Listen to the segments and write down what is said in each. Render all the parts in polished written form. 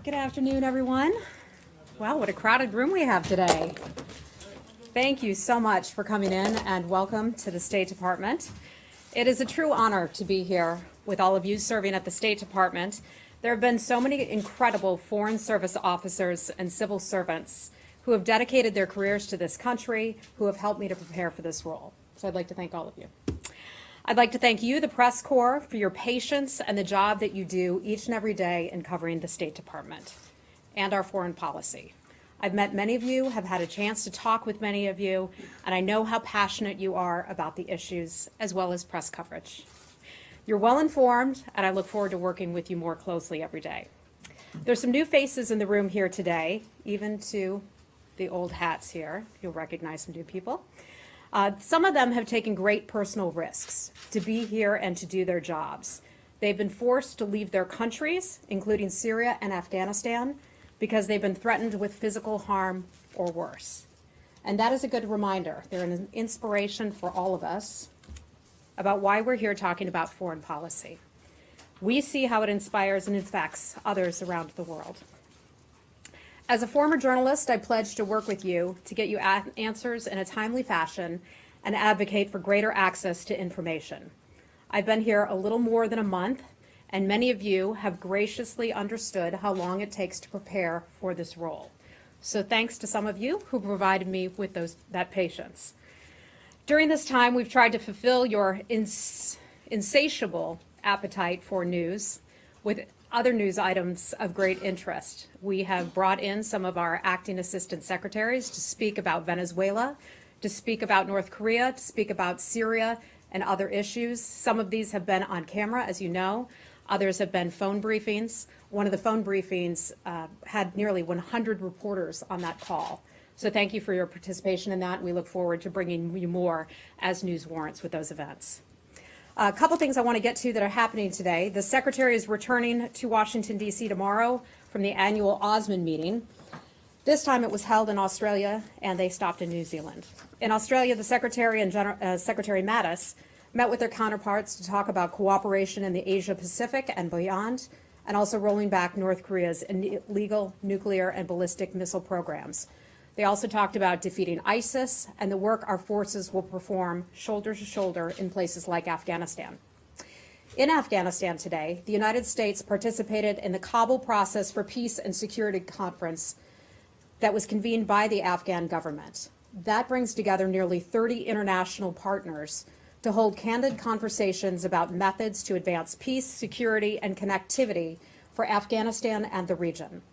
Good afternoon, everyone. Wow, what a crowded room we have today. Thank you so much for coming in and welcome to the State Department. It is a true honor to be here with all of you serving at the State Department. There have been so many incredible Foreign Service officers and civil servants who have dedicated their careers to this country, who have helped me to prepare for this role. So I'd like to thank all of you. I'd like to thank you, the press corps, for your patience and the job that you do each and every day in covering the State Department and our foreign policy. I've met many of you, have had a chance to talk with many of you, and I know how passionate you are about the issues as well as press coverage. You're well informed, and I look forward to working with you more closely every day. There's some new faces in the room here today, even to the old hats here. You'll recognize some new people. Some of them have taken great personal risks to be here and to do their jobs. They've been forced to leave their countries, including Syria and Afghanistan, because they've been threatened with physical harm or worse. And that is a good reminder. They're an inspiration for all of us about why we're here talking about foreign policy. We see how it inspires and affects others around the world. As a former journalist, I pledge to work with you to get you answers in a timely fashion and advocate for greater access to information. I've been here a little more than a month, and many of you have graciously understood how long it takes to prepare for this role. So thanks to some of you who provided me with that patience. During this time, we've tried to fulfill your insatiable appetite for news with other news items of great interest. We have brought in some of our acting assistant secretaries to speak about Venezuela, to speak about North Korea, to speak about Syria and other issues. Some of these have been on camera, as you know. Others have been phone briefings. One of the phone briefings had nearly 100 reporters on that call. So thank you for your participation in that, and we look forward to bringing you more as news warrants with those events. A couple things I want to get to that are happening today. The Secretary is returning to Washington, D.C. tomorrow from the annual Osmond meeting. This time it was held in Australia, and they stopped in New Zealand. In Australia, the Secretary and Secretary Mattis met with their counterparts to talk about cooperation in the Asia-Pacific and beyond, and also rolling back North Korea's illegal nuclear and ballistic missile programs. They also talked about defeating ISIS and the work our forces will perform shoulder to shoulder in places like Afghanistan. In Afghanistan today, the United States participated in the Kabul Process for Peace and Security Conference that was convened by the Afghan government. That brings together nearly 30 international partners to hold candid conversations about methods to advance peace, security, and connectivity for Afghanistan and the region.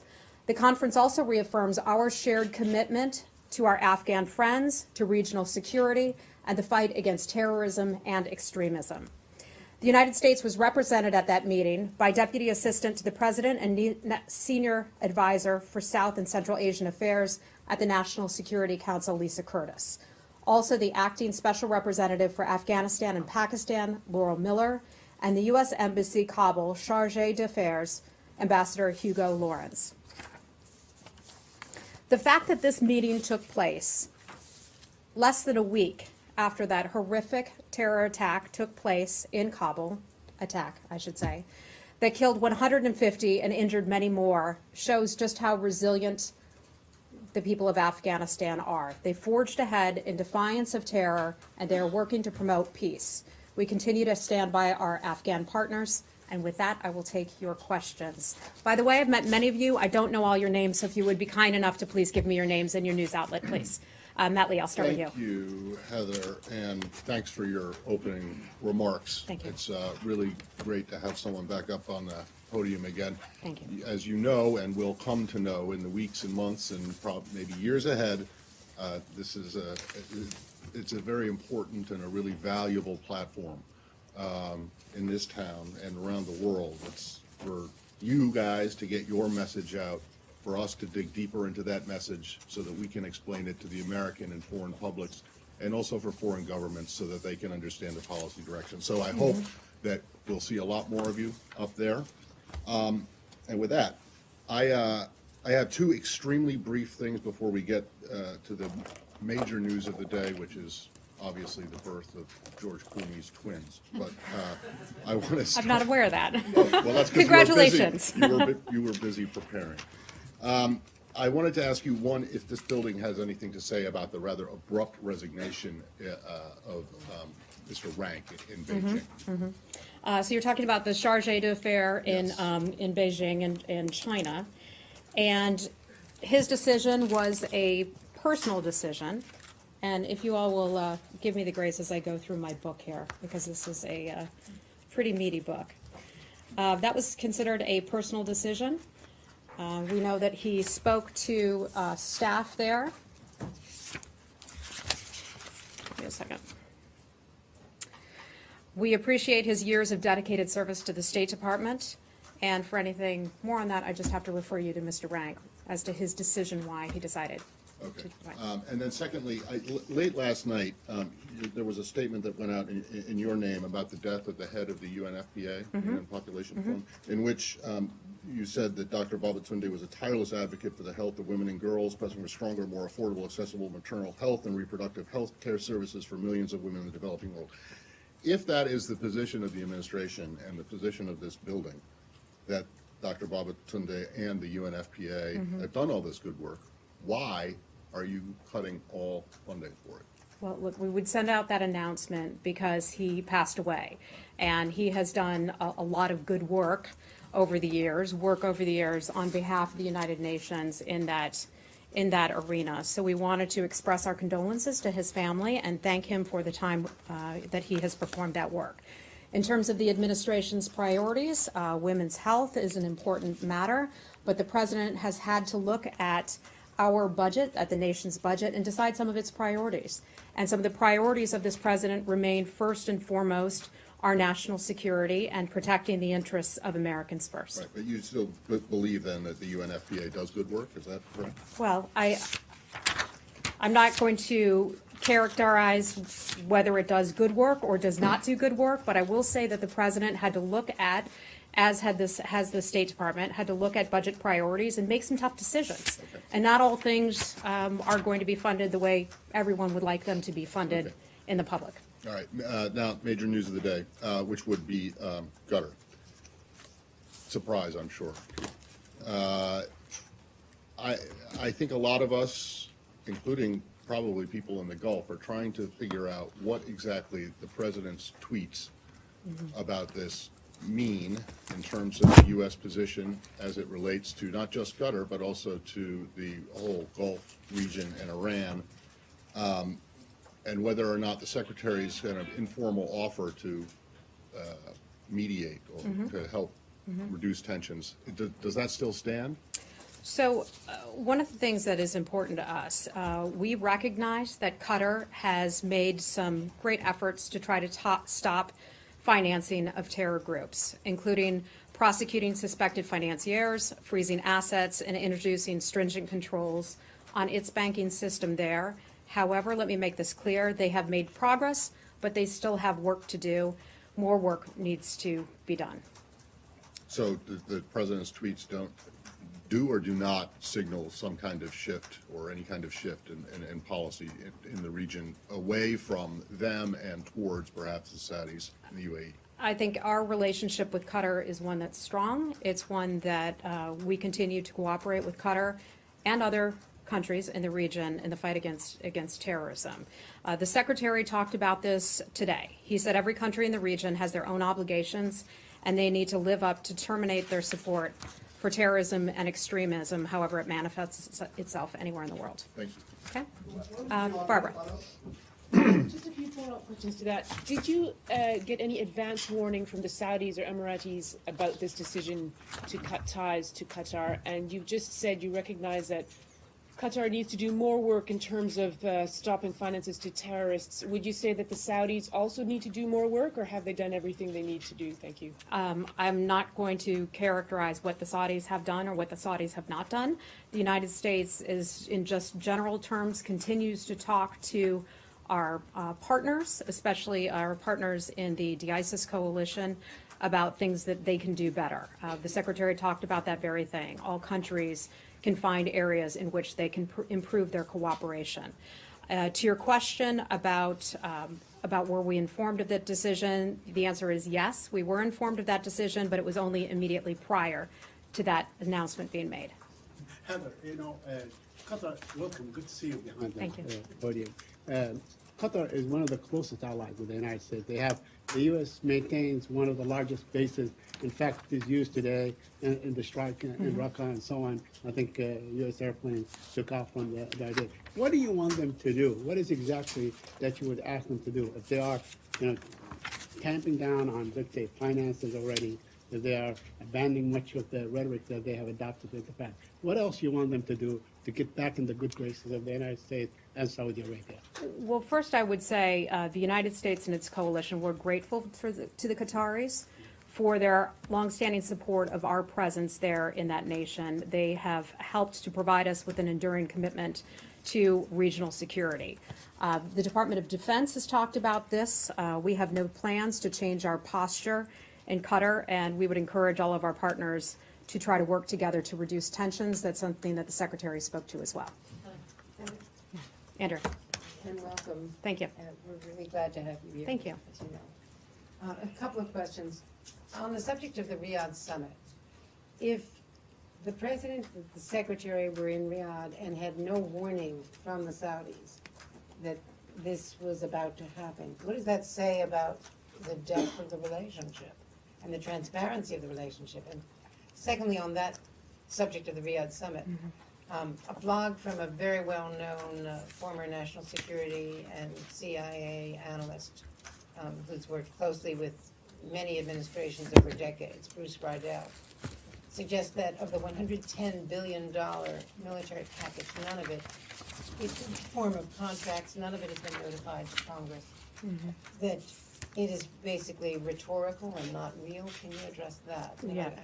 The conference also reaffirms our shared commitment to our Afghan friends, to regional security, and the fight against terrorism and extremism. The United States was represented at that meeting by Deputy Assistant to the President and Senior Advisor for South and Central Asian Affairs at the National Security Council, Lisa Curtis. Also, the Acting Special Representative for Afghanistan and Pakistan, Laurel Miller, and the U.S. Embassy Kabul Chargé d'Affaires, Ambassador Hugo Lawrence. The fact that this meeting took place less than a week after that horrific terror attack took place in Kabul, that killed 150 and injured many more, shows just how resilient the people of Afghanistan are. They forged ahead in defiance of terror, and they are working to promote peace. We continue to stand by our Afghan partners. And with that, I will take your questions. By the way, I've met many of you. I don't know all your names, so if you would be kind enough to please give me your names and your news outlet, please. Matt Lee, I'll start with you. Thank you, Heather, and thanks for your opening remarks. Thank you. It's really great to have someone back up on the podium again. Thank you. As you know, and will come to know in the weeks and months and probably maybe years ahead, it's a very important and a really valuable platform in this town and around the world. It's for you guys to get your message out, for us to dig deeper into that message so that we can explain it to the American and foreign publics, and also for foreign governments so that they can understand the policy direction. So I hope that we'll see a lot more of you up there. And with that, I have two extremely brief things before we get to the major news of the day, which is obviously the birth of George Clooney's twins. But I want to. I'm not aware of that. Well, that's 'cause Congratulations. You were busy preparing. I wanted to ask you, one, if this building has anything to say about the rather abrupt resignation of Mr. Rank in Beijing. So you're talking about the Chargé d'Affaires Yes. in Beijing and China. And his decision was a personal decision. And if you all will give me the grace as I go through my book here, because this is a pretty meaty book. That was considered a personal decision. We know that he spoke to staff there. Give me a second. We appreciate his years of dedicated service to the State Department. And for anything more on that, I just have to refer you to Mr. Rank as to his decision why he decided. Okay. And then secondly, late last night, there was a statement that went out in your name about the death of the head of the UNFPA, UN Population Fund, in which you said that Dr. Babatunde was a tireless advocate for the health of women and girls, pressing for stronger, more affordable, accessible maternal health and reproductive health care services for millions of women in the developing world. If that is the position of the administration and the position of this building, that Dr. Babatunde and the UNFPA have done all this good work, why are you cutting all funding for it? Well, look, we would send out that announcement because he passed away. And he has done a lot of good work over the years on behalf of the United Nations in that arena. So we wanted to express our condolences to his family and thank him for the time that he has performed that work. In terms of the administration's priorities, women's health is an important matter, but the president has had to look at our budget, at the nation's budget, and decide some of its priorities. And some of the priorities of this president remain first and foremost our national security and protecting the interests of Americans first. Right, but you still believe then that the UNFPA does good work, is that correct? Well, I'm not going to characterize whether it does good work or does not do good work, but I will say that the president had to look at, as has the State Department, had to look at budget priorities and make some tough decisions. Okay. And not all things are going to be funded the way everyone would like them to be funded in the public. All right, now, major news of the day, which would be gutter. Surprise, I'm sure. I think a lot of us, including probably people in the Gulf, are trying to figure out what exactly the president's tweets about this mean in terms of the U.S. position as it relates to not just gutter, but also to the whole Gulf region and Iran, and whether or not the secretary's kind of informal offer to mediate or to help reduce tensions, does that still stand? So one of the things that is important to us, we recognize that Qatar has made some great efforts to try to stop financing of terror groups, including prosecuting suspected financiers, freezing assets, and introducing stringent controls on its banking system there. However, let me make this clear, they have made progress, but they still have work to do. More work needs to be done. So the president's tweets don't do or do not signal some kind of shift or any kind of shift in policy in the region away from them and towards perhaps the Saudis and the UAE? I think our relationship with Qatar is one that's strong. It's one that we continue to cooperate with Qatar and other countries in the region in the fight against terrorism. The Secretary talked about this today. He said every country in the region has their own obligations and they need to live up to terminate their support for terrorism and extremism, however it manifests itself anywhere in the world. Thank you. Okay? Barbara. Just a few follow-up questions to that. Did you get any advance warning from the Saudis or Emiratis about this decision to cut ties to Qatar? And you've just said you recognize that Qatar needs to do more work in terms of stopping finances to terrorists. Would you say that the Saudis also need to do more work, or have they done everything they need to do? Thank you. I'm not going to characterize what the Saudis have done or what the Saudis have not done. The United States is, in just general terms, continues to talk to our partners, especially our partners in the de-ISIS coalition, about things that they can do better. The Secretary talked about that very thing. All countries can find areas in which they can improve their cooperation. To your question about were we informed of that decision, the answer is yes, we were informed of that decision, but it was only immediately prior to that announcement being made. Heather, Qatar, welcome. Good to see you behind the Thank you. podium. Qatar is one of the closest allies with the United States. The U.S. maintains one of the largest bases. In fact, is used today in the strike in Raqqa and so on. I think U.S. airplanes took off from the idea. What do you want them to do? What is exactly that you would ask them to do if they are, tamping down on, let's say, finances already? If they are abandoning much of the rhetoric that they have adopted in the past? What else you want them to do to get back in the good graces of the United States and Saudi Arabia? Well, first I would say the United States and its coalition, we're grateful to the Qataris for their longstanding support of our presence there in that nation. They have helped to provide us with an enduring commitment to regional security. The Department of Defense has talked about this. We have no plans to change our posture in Qatar, and we would encourage all of our partners to try to work together to reduce tensions. That's something that the Secretary spoke to as well. Andrew. And welcome. Thank you. We're really glad to have you here. Thank you. As you know. A couple of questions. On the subject of the Riyadh summit, if the President and the Secretary were in Riyadh and had no warning from the Saudis that this was about to happen, what does that say about the depth of the relationship and the transparency of the relationship? And secondly, on that subject of the Riyadh summit, a blog from a very well-known former national security and CIA analyst who's worked closely with many administrations over decades, Bruce Bridell, suggests that of the $110 billion military package, none of it is in the form of contracts, none of it has been notified to Congress, that it is basically rhetorical and not real. Can you address that? And I Yeah. have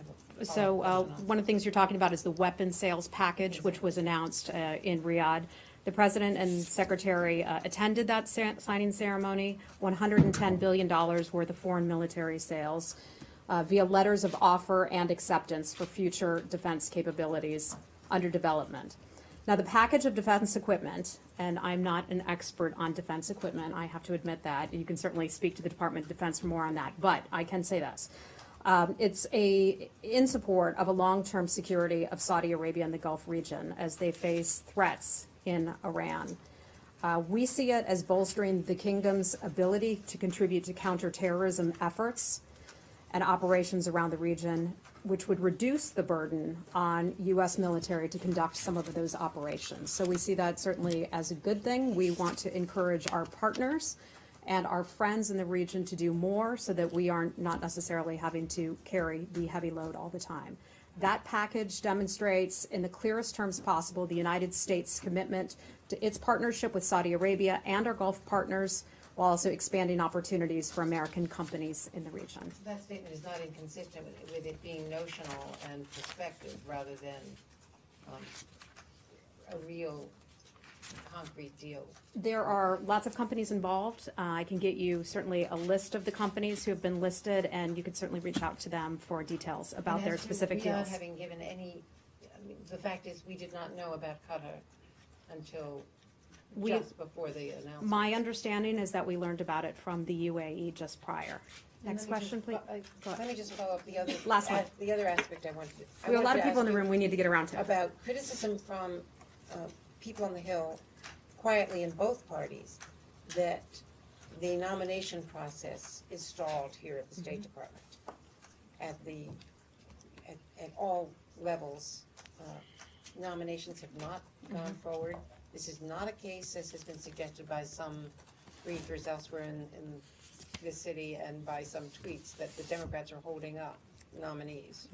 a So follow-up question on one of the things you're talking about is the weapons sales package, which was announced in Riyadh. The President and Secretary attended that signing ceremony, $110 billion worth of foreign military sales via letters of offer and acceptance for future defense capabilities under development. Now, the package of defense equipment, and I'm not an expert on defense equipment, I have to admit that. You can certainly speak to the Department of Defense for more on that, but I can say this. It's in support of a long-term security of Saudi Arabia and the Gulf region as they face threats in Iran. We see it as bolstering the kingdom's ability to contribute to counterterrorism efforts and operations around the region, which would reduce the burden on U.S. military to conduct some of those operations. So we see that certainly as a good thing. We want to encourage our partners and our friends in the region to do more so that we are not necessarily having to carry the heavy load all the time. That package demonstrates in the clearest terms possible the United States' commitment to its partnership with Saudi Arabia and our Gulf partners, while also expanding opportunities for American companies in the region. That statement is not inconsistent with it being notional and prospective rather than a real concrete deal. There are lots of companies involved. I can get you certainly a list of the companies who have been listed, and you could certainly reach out to them for details about And their as to specific Riyadh deals. having given any, the fact is we did not know about Qatar until just before the announcement. My understanding is that we learned about it from the UAE just prior. And Next let me question, please. just Go ahead. Let me just follow up the other. Last one. The other aspect I wanted to. We have a lot of people in the ask room we need to get around you to. about criticism from people on the Hill, quietly in both parties, that the nomination process is stalled here at the State Department. At all levels, nominations have not gone forward. This is not a case, as has been suggested by some briefers elsewhere in this city and by some tweets, that the Democrats are holding up nominees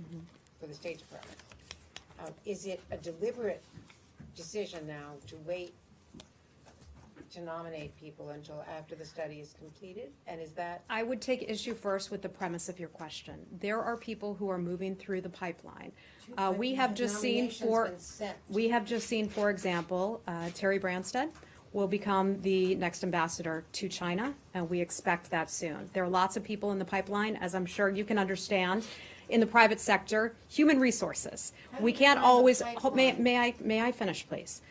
for the State Department. Is it a deliberate decision now to wait to nominate people until after the study is completed? And is that, I would take issue first with the premise of your question. There are people who are moving through the pipeline. We have just seen we have just seen, for example, Terry Branstad will become the next ambassador to China, and we expect that soon. There are lots of people in the pipeline, as I'm sure you can understand, in the private sector, human resources. We can't always, may I finish, please?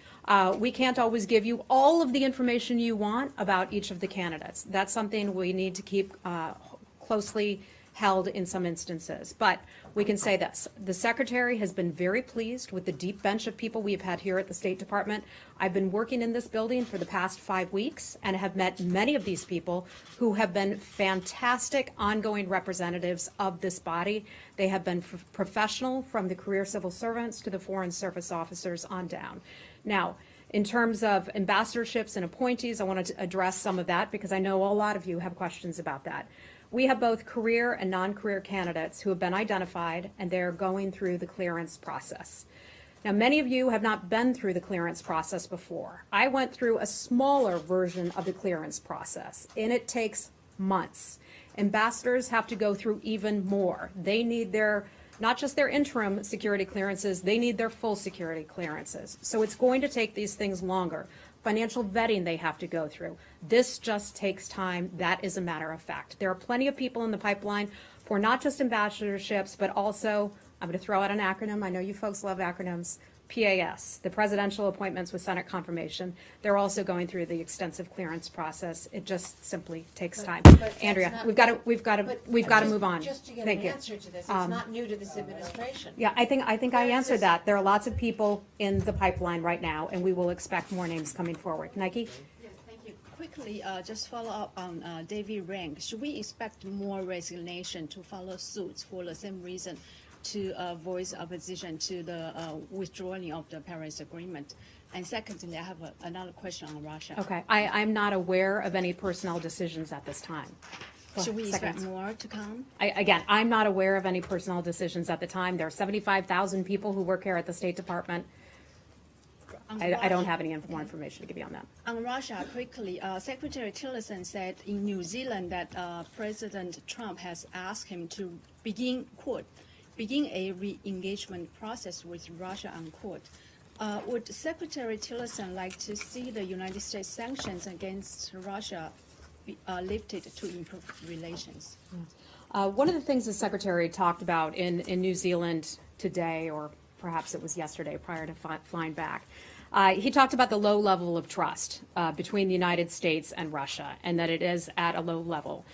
We can't always give you all of the information you want about each of the candidates. That's something we need to keep closely held in some instances. But we can say this, the Secretary has been very pleased with the deep bench of people we've had here at the State Department. I've been working in this building for the past 5 weeks and have met many of these people who have been fantastic ongoing representatives of this body. They have been professional, from the career civil servants to the foreign service officers on down. Now, in terms of ambassadorships and appointees, I want to address some of that because I know a lot of you have questions about that. We have both career and non-career candidates who have been identified, and they're going through the clearance process. Now, many of you have not been through the clearance process before. I went through a smaller version of the clearance process, and it takes months. Ambassadors have to go through even more. They need not just their interim security clearances, they need their full security clearances. So it's going to take these things longer. Financial vetting they have to go through. This just takes time. That is a matter of fact. There are plenty of people in the pipeline for not just ambassadorships, but also, I'm going to throw out an acronym. I know you folks love acronyms. PAS, the presidential appointments with Senate confirmation. They're also going through the extensive clearance process. It just simply takes time. that's Andrea, not- we've got to Just- move on. Just to get Thank an you. answer to this, it's not new to this administration. Yeah, I think I Where is answered this- that. There are lots of people in the pipeline right now, and we will expect more names coming forward. Nike? Yes, thank you. Quickly, just follow up on David Rank. Should we expect more resignation to follow suit for the same reason to voice opposition to the withdrawing of the Paris Agreement? And secondly, I have another question on Russia. Okay, I'm not aware of any personnel decisions at this time. Go Should we ahead, expect seconds. more to come? Again, I'm not aware of any personnel decisions at the time. There are 75,000 people who work here at the State Department. On I don't Russia- have any more information to give you on that. On Russia, quickly, Secretary Tillerson said in New Zealand that President Trump has asked him to begin, quote, begin a re-engagement process with Russia, unquote. Would Secretary Tillerson like to see the United States sanctions against Russia be lifted to improve relations? One of the things the Secretary talked about in New Zealand today, or perhaps it was yesterday prior to flying back, he talked about the low level of trust between the United States and Russia, and that it is at a low level.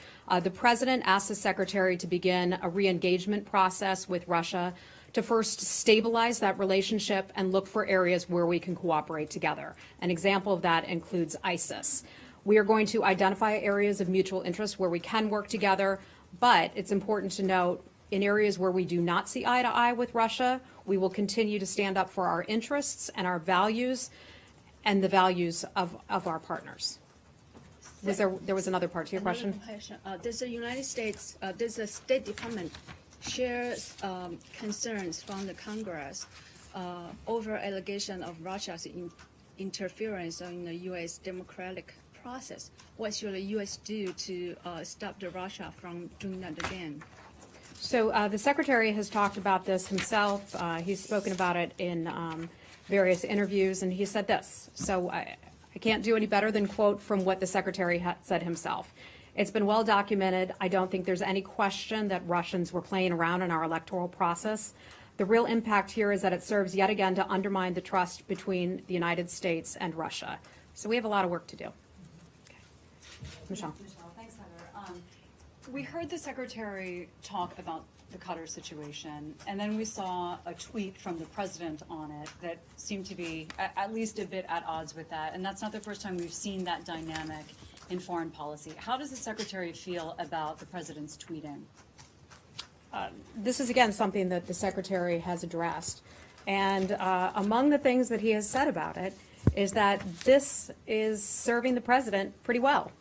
The President asked the Secretary to begin a re-engagement process with Russia to first stabilize that relationship and look for areas where we can cooperate together. An example of that includes ISIS. We are going to identify areas of mutual interest where we can work together, but it's important to note in areas where we do not see eye to eye with Russia, we will continue to stand up for our interests and our values and the values of our partners. There was another part to your question? Another question. Does the United States, does the State Department share concerns from the Congress over allegation of Russia's interference in the U.S. democratic process? What should the U.S. do to stop the Russia from doing that again? So the Secretary has talked about this himself. He's spoken about it in various interviews, and he said this. So I can't do any better than quote from what the Secretary said himself. It's been well documented. I don't think there's any question that Russians were playing around in our electoral process. The real impact here is that it serves yet again to undermine the trust between the United States and Russia. So we have a lot of work to do. Okay. Michelle. Thanks, Heather. We heard the Secretary talk about the Qatar situation, and then we saw a tweet from the President on it that seemed to be at least a bit at odds with that, and that's not the first time we've seen that dynamic in foreign policy. How does the Secretary feel about the President's tweeting? This is, again, something that the Secretary has addressed. And among the things that he has said about it is that this is serving the President pretty well.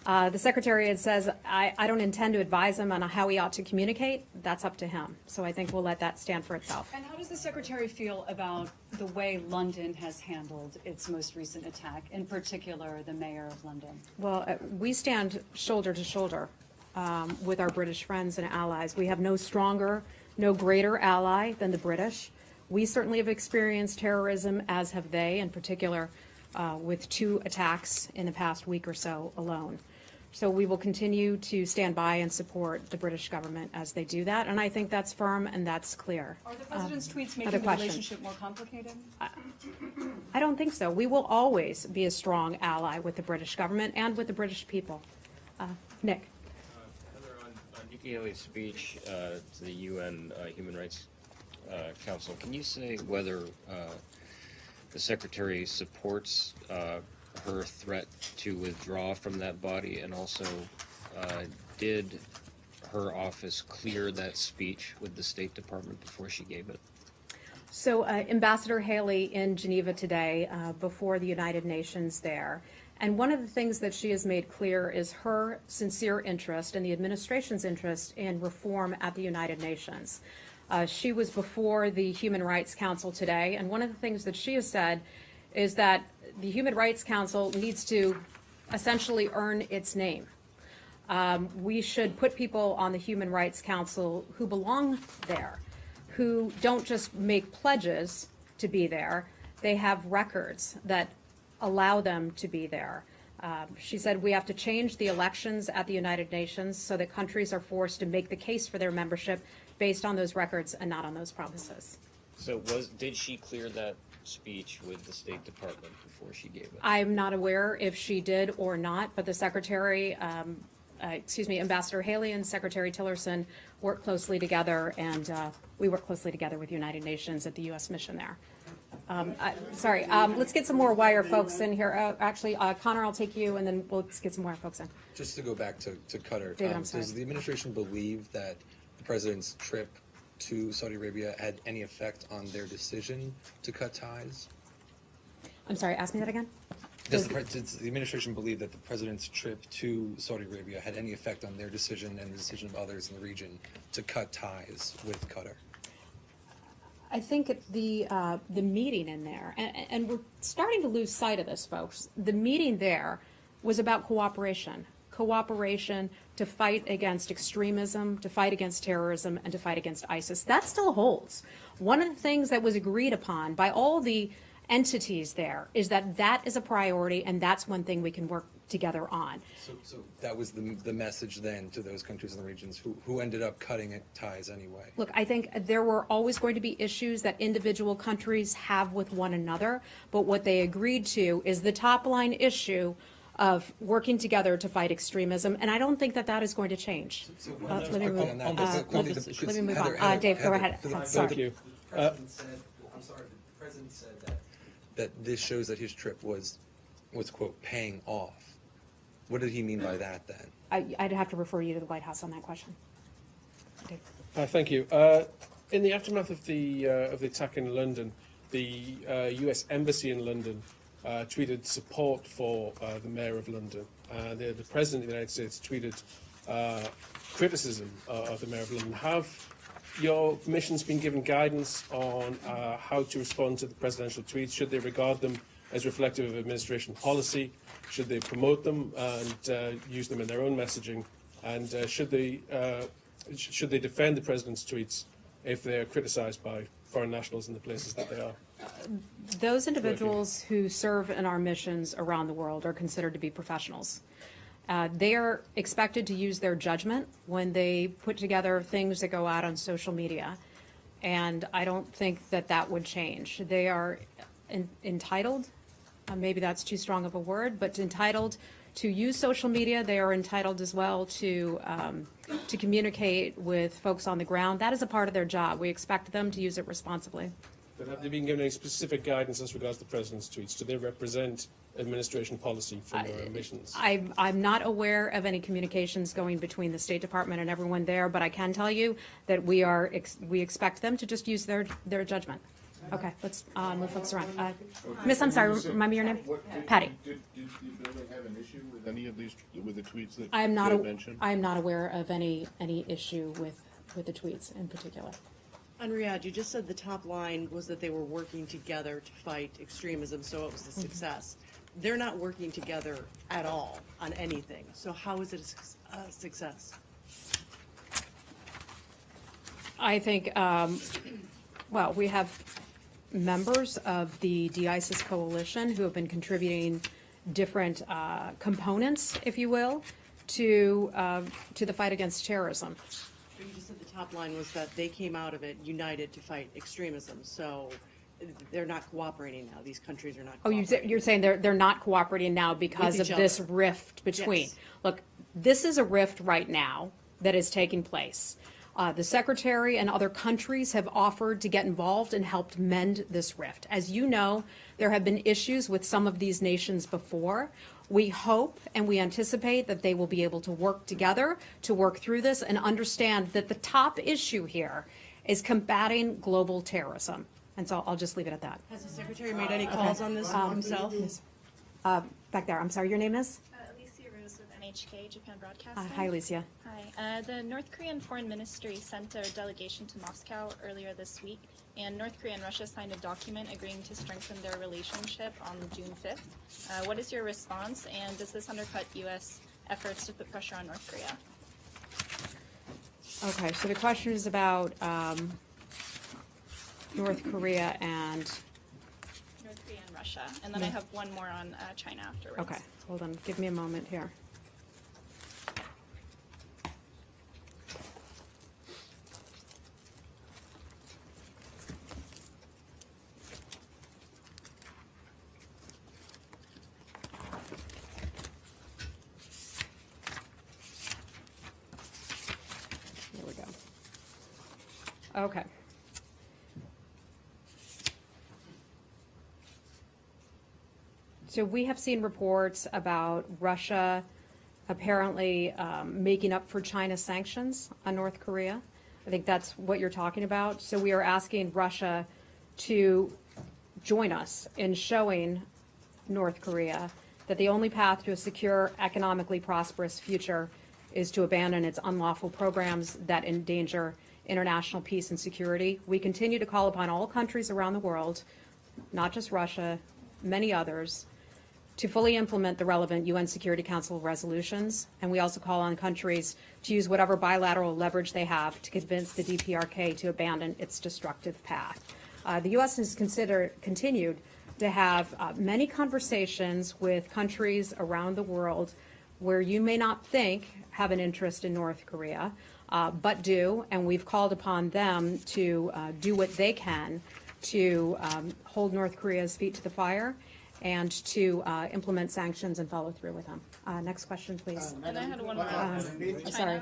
The Secretary had says, I don't intend to advise him on how he ought to communicate. That's up to him. So I think we'll let that stand for itself. And how does the Secretary feel about the way London has handled its most recent attack, in particular the mayor of London? Well, we stand shoulder to shoulder with our British friends and allies. We have no stronger, no greater ally than the British. We certainly have experienced terrorism, as have they, in particular with 2 attacks in the past week or so alone. So we will continue to stand by and support the British government as they do that, and I think that's firm and that's clear. Are the president's tweets other making the question. relationship more complicated? I don't think so. We will always be a strong ally with the British government and with the British people. Nick? Heather, on Nikki Haley's speech to the UN Human Rights Council, can you say whether the Secretary supports her threat to withdraw from that body, and also did her office clear that speech with the State Department before she gave it? So Ambassador Haley in Geneva today before the United Nations there. And one of the things that she has made clear is her sincere interest and the administration's interest in reform at the United Nations. She was before the Human Rights Council today, and one of the things that she has said is that the Human Rights Council needs to essentially earn its name. We should put people on the Human Rights Council who belong there, who don't just make pledges to be there, they have records that allow them to be there. She said we have to change the elections at the United Nations so that countries are forced to make the case for their membership based on those records and not on those promises. So did she clear that speech with the State Department before she gave it? I'm not aware if she did or not, but the Secretary, Ambassador Haley and Secretary Tillerson work closely together, and we work closely together with United Nations at the U.S. mission there. Let's get some more wire folks in here. Connor, I'll take you, and then let's get some wire folks in. Just to go back to Qatar, David, I'm sorry. does the administration believe that the president's trip to Saudi Arabia had any effect on their decision to cut ties? I'm sorry, ask me that again? Does the administration believe that the president's trip to Saudi Arabia had any effect on their decision and the decision of others in the region to cut ties with Qatar? I think the meeting in there, and we're starting to lose sight of this, folks. The meeting there was about cooperation to fight against extremism, to fight against terrorism, and to fight against ISIS. That still holds. One of the things that was agreed upon by all the entities there is that that is a priority, and that's one thing we can work together on. So that was the message then to those countries in the regions who ended up cutting ties anyway. Look, I think there were always going to be issues that individual countries have with one another, but what they agreed to is the top line issue of working together to fight extremism, and I don't think that is going to change. Let me move on. Dave, go ahead. Sorry. Thank you. The president said that this shows that his trip was quote, paying off. What did he mean by that then? I'd have to refer you to the White House on that question. Dave. Thank you. In the aftermath of the attack in London, the U.S. Embassy in London tweeted support for the Mayor of London. The President of the United States tweeted criticism of the Mayor of London. Have your missions been given guidance on how to respond to the presidential tweets? Should they regard them as reflective of administration policy? Should they promote them and use them in their own messaging? And should they defend the president's tweets if they are criticized by foreign nationals in the places that they are? Those individuals who serve in our missions around the world are considered to be professionals. They are expected to use their judgment when they put together things that go out on social media, and I don't think that would change. They are entitled, maybe that's too strong of a word, but entitled to use social media. They are entitled as well to communicate with folks on the ground. That is a part of their job. We expect them to use it responsibly. But have they been given any specific guidance as regards to the president's tweets? Do they represent administration policy from your missions? I'm not aware of any communications going between the State Department and everyone there, but I can tell you that we expect them to just use their judgment. Okay, let's move folks around. Miss, I'm sorry, remind me your name? Patty. Did the building have an issue with any of these, with the tweets that I am mentioned? not aware of any issue with the tweets in particular. On Riyadh, you just said the top line was that they were working together to fight extremism, so it was a success. They're not working together at all on anything, so how is it a success? I think, we have members of the de-ISIS coalition who have been contributing different components, if you will, to the fight against terrorism. You just said the top line was that they came out of it united to fight extremism, so they're not cooperating now. These countries are not Oh, cooperating. you're saying they're not cooperating now because With of each this other. rift between. Yes. Look, this is a rift right now that is taking place. The Secretary and other countries have offered to get involved and helped mend this rift. As you know, there have been issues with some of these nations before. We hope and we anticipate that they will be able to work together to work through this and understand that the top issue here is combating global terrorism. And so I'll just leave it at that. Has the secretary made any calls on this himself? Back there, I'm sorry, your name is? Alicia Rose with NHK, Japan Broadcasting. Hi, Alicia. Hi. The North Korean Foreign Ministry sent a delegation to Moscow earlier this week, and North Korea and Russia signed a document agreeing to strengthen their relationship on June 5th. What is your response, and does this undercut U.S. efforts to put pressure on North Korea? Okay, so the question is about North Korea and, North Korea and Russia. And then I have one more on China afterwards. okay, hold on, give me a moment here. There we go. Okay. So we have seen reports about Russia apparently making up for China's sanctions on North Korea. I think that's what you're talking about. So we are asking Russia to join us in showing North Korea that the only path to a secure, economically prosperous future is to abandon its unlawful programs that endanger international peace and security. We continue to call upon all countries around the world, not just Russia, many others, to fully implement the relevant UN Security Council resolutions. And we also call on countries to use whatever bilateral leverage they have to convince the DPRK to abandon its destructive path. The U.S. has continued to have many conversations with countries around the world where you may not think have an interest in North Korea, but do, and we've called upon them to do what they can to hold North Korea's feet to the fire and to implement sanctions and follow through with them. Next question, please. And I had one more. Sorry.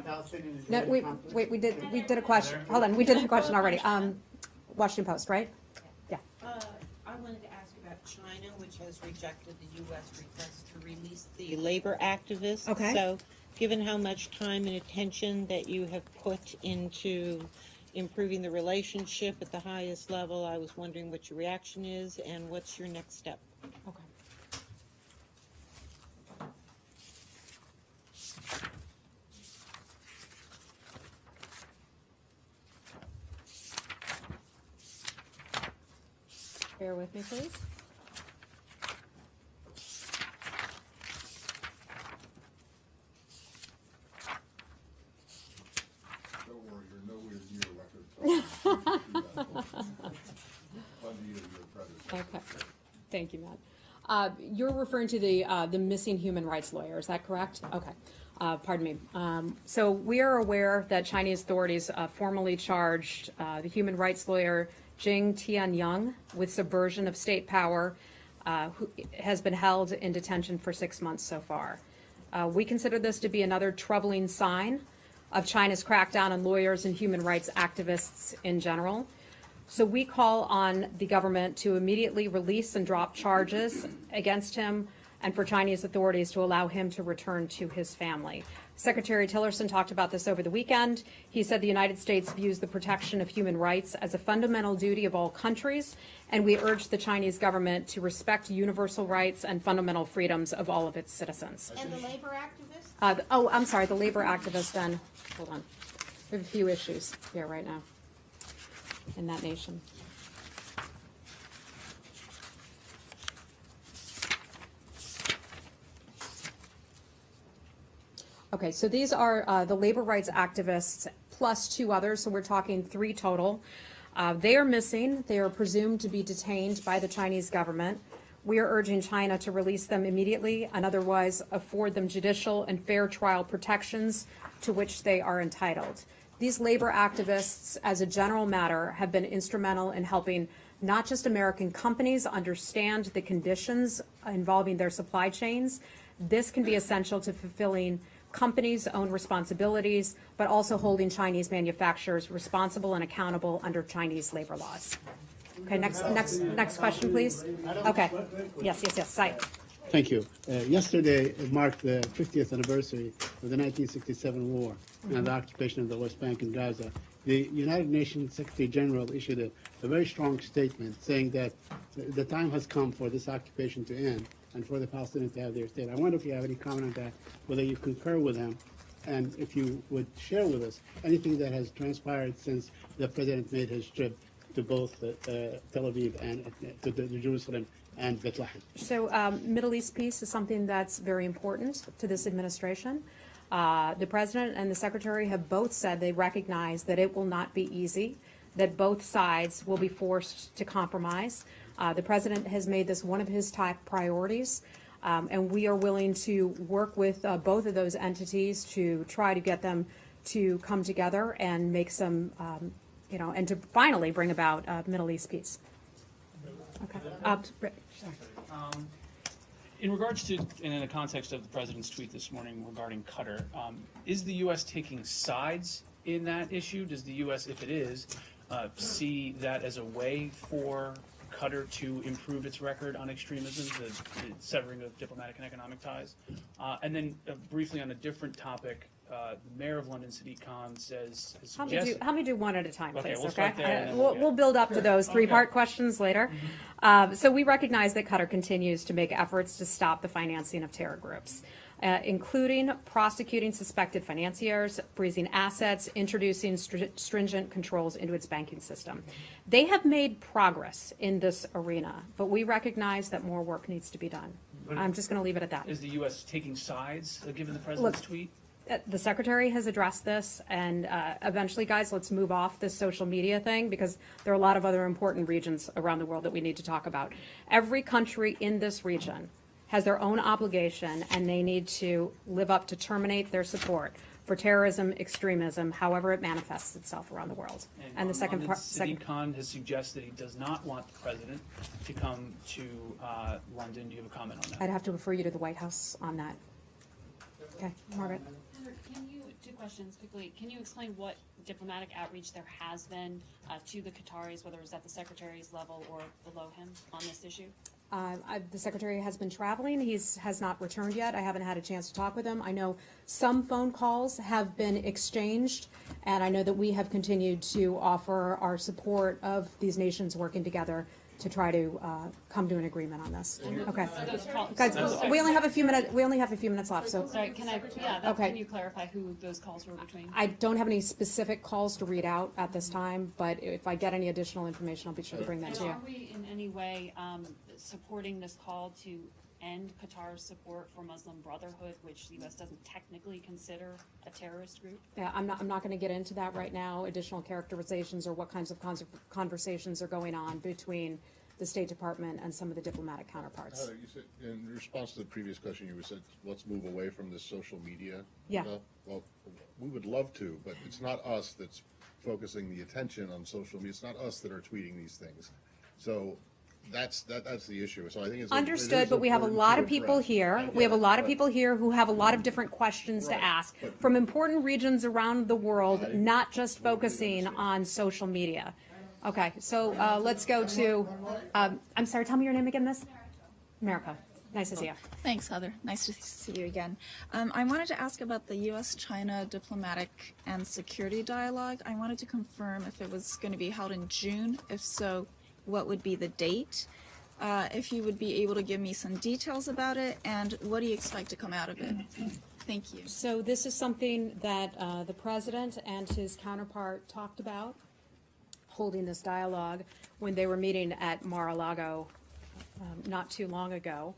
No, wait, we did a question. Hold on, we did a question already. Washington Post, right? Yeah. I wanted to ask about China, which has rejected the U.S. request to release the labor activists. Okay. So, given how much time and attention that you have put into improving the relationship at the highest level, I was wondering what your reaction is and what's your next step. Okay. Bear with me, please. Don't worry, you're nowhere near record. Under your predecessor. Okay. Thank you, Matt. You're referring to the missing human rights lawyer, is that correct? Okay. Pardon me. So we are aware that Chinese authorities formally charged the human rights lawyer Jing Tianyang with subversion of state power, who has been held in detention for 6 months so far. We consider this to be another troubling sign of China's crackdown on lawyers and human rights activists in general. So we call on the government to immediately release and drop charges against him and for Chinese authorities to allow him to return to his family. Secretary Tillerson talked about this over the weekend. He said the United States views the protection of human rights as a fundamental duty of all countries, and we urge the Chinese government to respect universal rights and fundamental freedoms of all of its citizens. And the labor activists? I'm sorry, the labor activists then. Hold on. We have a few issues here right now in that nation. Okay, so these are the labor rights activists plus 2 others, so we're talking 3 total. They are missing. They are presumed to be detained by the Chinese government. We are urging China to release them immediately and otherwise afford them judicial and fair trial protections to which they are entitled. These labor activists, as a general matter, have been instrumental in helping not just American companies understand the conditions involving their supply chains. This can be essential to fulfilling companies' own responsibilities, but also holding Chinese manufacturers responsible and accountable under Chinese labor laws. Okay, next question, please. Okay. Yes, Sai. Thank you. Yesterday marked the 50th anniversary of the 1967 war and the occupation of the West Bank and Gaza. The United Nations Secretary General issued a very strong statement saying that the time has come for this occupation to end and for the Palestinians to have their state. I wonder if you have any comment on that, whether you concur with them, and if you would share with us anything that has transpired since the President made his trip to both Tel Aviv and to Jerusalem and Bethlehem. So Middle East peace is something that's very important to this administration. The President and the Secretary have both said they recognize that it will not be easy, that both sides will be forced to compromise. The President has made this one of his top priorities, and we are willing to work with both of those entities to try to get them to come together and make some, and to finally bring about Middle East peace. Okay. In regards to, and in the context of the President's tweet this morning regarding Qatar, is the U.S. taking sides in that issue? Does the U.S., if it is, see that as a way for Qatar to improve its record on extremism, the severing of diplomatic and economic ties? And then briefly on a different topic, the mayor of London, Sadiq Khan, has suggested... Help me do one at a time, please, we'll okay? start there, We'll build up to those three-part questions later. So we recognize that Qatar continues to make efforts to stop the financing of terror groups, including prosecuting suspected financiers, freezing assets, introducing stringent controls into its banking system. They have made progress in this arena, but we recognize that more work needs to be done. I'm just going to leave it at that. Is the U.S. taking sides, given the President's tweet? The Secretary has addressed this, and eventually, guys, let's move off this social media thing because there are a lot of other important regions around the world that we need to talk about. Every country in this region has their own obligation, and they need to live up to terminate their support for terrorism, extremism, however it manifests itself around the world. And the second part, Sadiq Khan has suggested he does not want the President to come to London. Do you have a comment on that? I'd have to refer you to the White House on that. Okay, Margaret. Two questions quickly. Can you explain what diplomatic outreach there has been to the Qataris, whether it's at the Secretary's level or below him on this issue? The Secretary has been traveling. He has not returned yet. I haven't had a chance to talk with him. I know some phone calls have been exchanged, and I know that we have continued to offer our support of these nations working together to try to come to an agreement on this. Okay. Guys, we only have a few minutes. We only have a few minutes left. So. Sorry. Can I? Yeah. Okay. Can you clarify who those calls were between? I don't have any specific calls to read out at this time, but if I get any additional information, I'll be sure to bring that to you. Are we in any way supporting this call to end Qatar's support for Muslim Brotherhood, which the U.S. doesn't technically consider a terrorist group? Yeah, I'm not going to get into that right now. Additional characterizations or what kinds of conversations are going on between the State Department and some of the diplomatic counterparts. Heather, you said, in response to the previous question, you said, let's move away from this social media Yeah. stuff. Well, we would love to, but it's not us that's focusing the attention on social media. It's not us that are tweeting these things. So that's the issue. So I think it's understood, but we have a lot of people here. We have a lot of people here who have a lot of different questions to ask from important regions around the world, not just focusing on social media. Okay, so let's go to, I'm sorry, tell me your name again, miss? America. Nice to see you. Thanks, Heather. Nice to see you again. I wanted to ask about the U.S.-China diplomatic and security dialogue. I wanted to confirm if it was going to be held in June. If so, what would be the date? If you would be able to give me some details about it, and what do you expect to come out of it? Thank you. So this is something that the President and his counterpart talked about, holding this dialogue when they were meeting at Mar-a-Lago not too long ago.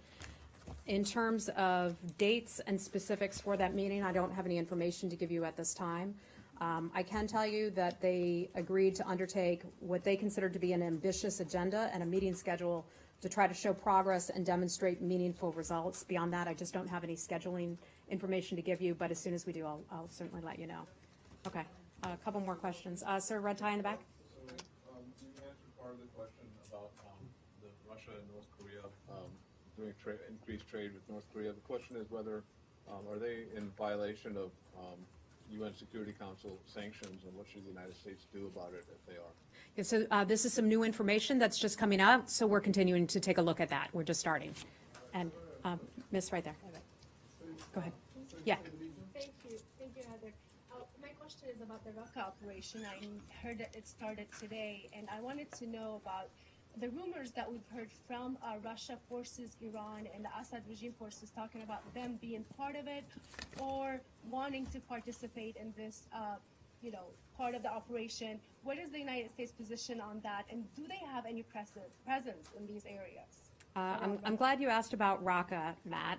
In terms of dates and specifics for that meeting, I don't have any information to give you at this time. I can tell you that they agreed to undertake what they considered to be an ambitious agenda and a meeting schedule to try to show progress and demonstrate meaningful results. Beyond that, I just don't have any scheduling information to give you, but as soon as we do, I'll certainly let you know. Okay, a couple more questions. Sir, red tie in the back. So, you answered part of the question about the Russia and North Korea doing increased trade with North Korea. The question is whether are they in violation of UN Security Council sanctions, and what should the United States do about it if they are? Yeah, so this is some new information that's just coming out, so we're continuing to take a look at that. We're just starting. And Miss right there. Go ahead. Yeah. Thank you, Heather. My question is about the Raqqa operation. I heard that it started today, and I wanted to know about the rumors that we've heard from Russia forces, Iran, and the Assad regime forces talking about them being part of it or wanting to participate in this, part of the operation. What is the United States position on that, and do they have any presence in these areas? I'm glad you asked about Raqqa, Matt.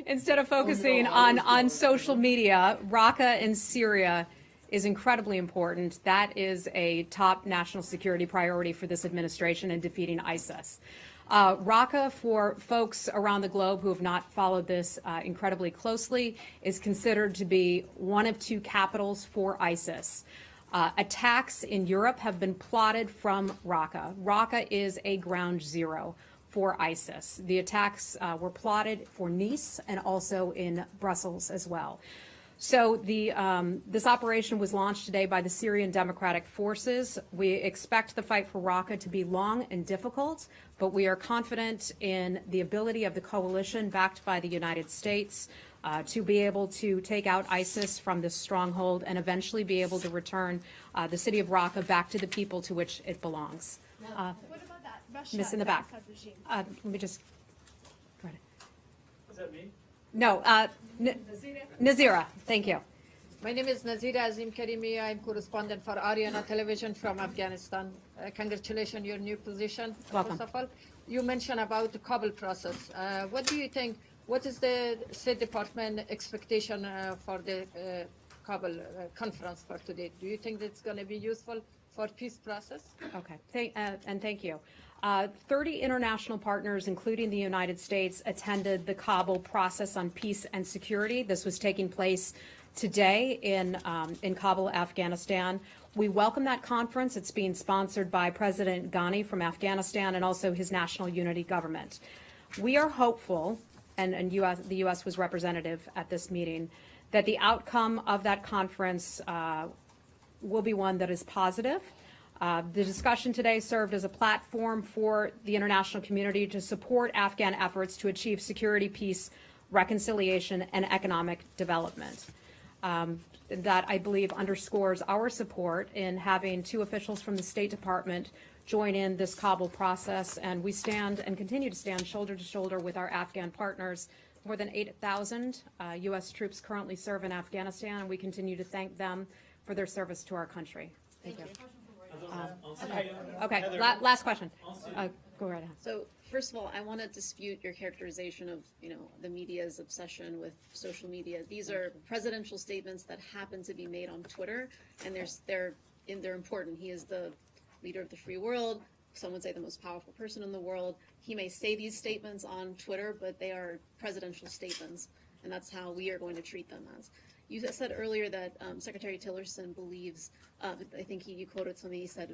Instead of focusing on social media, Raqqa in Syria is incredibly important. That is a top national security priority for this administration in defeating ISIS. Raqqa, for folks around the globe who have not followed this incredibly closely, is considered to be one of two capitals for ISIS. Attacks in Europe have been plotted from Raqqa. Raqqa is a ground zero for ISIS. The attacks were plotted for Nice and also in Brussels as well. So this operation was launched today by the Syrian Democratic Forces. We expect the fight for Raqqa to be long and difficult, but we are confident in the ability of the coalition backed by the United States to be able to take out ISIS from this stronghold and eventually be able to return the city of Raqqa back to the people to which it belongs. What about that Russia Miss in the back. Assad regime? Let me just. Go ahead. Is that me? No, Nazira, thank you. My name is Nazira Azim Karimi. I'm correspondent for Ariana Television from Afghanistan. Congratulations your new position. Welcome. First of all, you mentioned about the Kabul process. What do you think? What is the State Department expectation for the Kabul conference for today? Do you think that's going to be useful for peace process? Okay, thank you. 30 international partners, including the United States, attended the Kabul process on peace and security. This was taking place today in Kabul, Afghanistan. We welcome that conference. It's being sponsored by President Ghani from Afghanistan and also his national unity government. We are hopeful, and the U.S. was representative at this meeting, that the outcome of that conference will be one that is positive. The discussion today served as a platform for the international community to support Afghan efforts to achieve security, peace, reconciliation, and economic development. That, I believe, underscores our support in having two officials from the State Department join in this Kabul process, and we stand and continue to stand shoulder to shoulder with our Afghan partners. More than 8,000 U.S. troops currently serve in Afghanistan, and we continue to thank them for their service to our country. Thank you. Okay, last question. Go right ahead. So, first of all, I want to dispute your characterization of, the media's obsession with social media. These are presidential statements that happen to be made on Twitter, and they're important. He is the leader of the free world. Some would say the most powerful person in the world. He may say these statements on Twitter, but they are presidential statements, and that's how we are going to treat them as. You said earlier that Secretary Tillerson believes, I think you quoted something he said,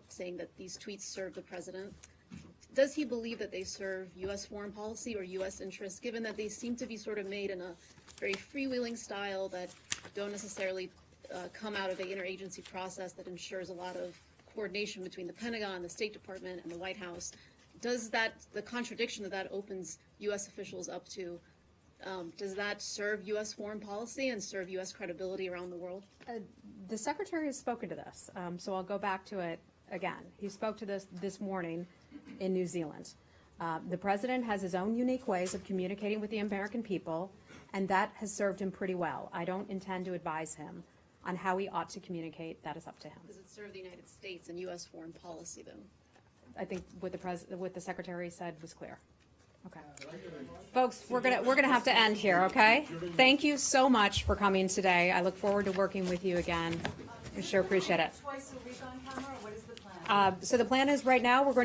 saying that these tweets serve the president. Does he believe that they serve U.S. foreign policy or U.S. interests, given that they seem to be sort of made in a very freewheeling style that don't necessarily come out of an interagency process that ensures a lot of coordination between the Pentagon, the State Department, and the White House? Does the contradiction that opens U.S. officials up to, does that serve U.S. foreign policy and serve U.S. credibility around the world? The Secretary has spoken to this, so I'll go back to it again. He spoke to this morning in New Zealand. The President has his own unique ways of communicating with the American people, and that has served him pretty well. I don't intend to advise him on how he ought to communicate. That is up to him. Does it serve the United States and U.S. foreign policy, then? I think what the Secretary said was clear. Okay. Folks, we're gonna have to end here, okay? Thank you so much for coming today. I look forward to working with you again. We sure appreciate it. Twice a week on camera, or what is the plan? So the plan is right now, we're going to